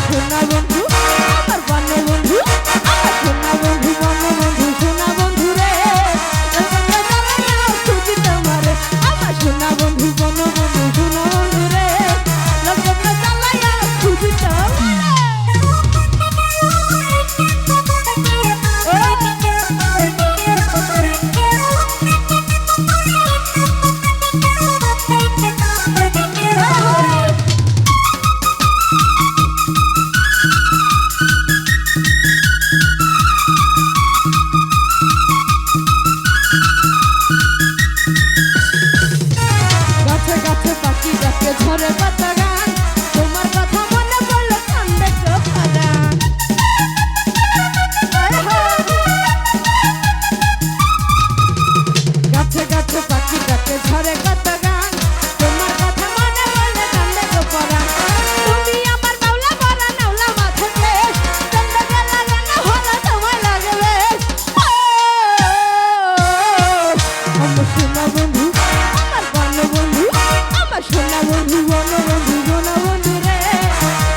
সোনা বন্ধু আমার বন্য বন্ধু আমার সোনা বন্ধু বন্য বন্ধু সোনা বন্ধু রে খুঁজি তোমারে আমার সোনা বন্ধু বন্য বন্ধু সোনা বন্ধু রে লগ্ন চালাইয়া খুঁজি গাছে গাছে পাখি ডাকে ঝরে পাতা গান তোমার কথা মনে পড়লো কান্দে গোপালা গাছে গাছে পাখি ডাকে ঝরে পাতা গান তোমার কথা মনে পড়লে কান্দে গোপালা তুমি আমার বাউলা বলা নাওলা মাথাকে চন্দ্র গেলা গানা হলো তোমায় লাগবে আমার সোনা বন্ধু আমার বন্য বন্ধু আমার সোনা বন্ধু বন্য বন্ধু সোনা বন্ধু রে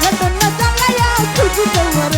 রতন চালাইয়া খুঁজি তোমার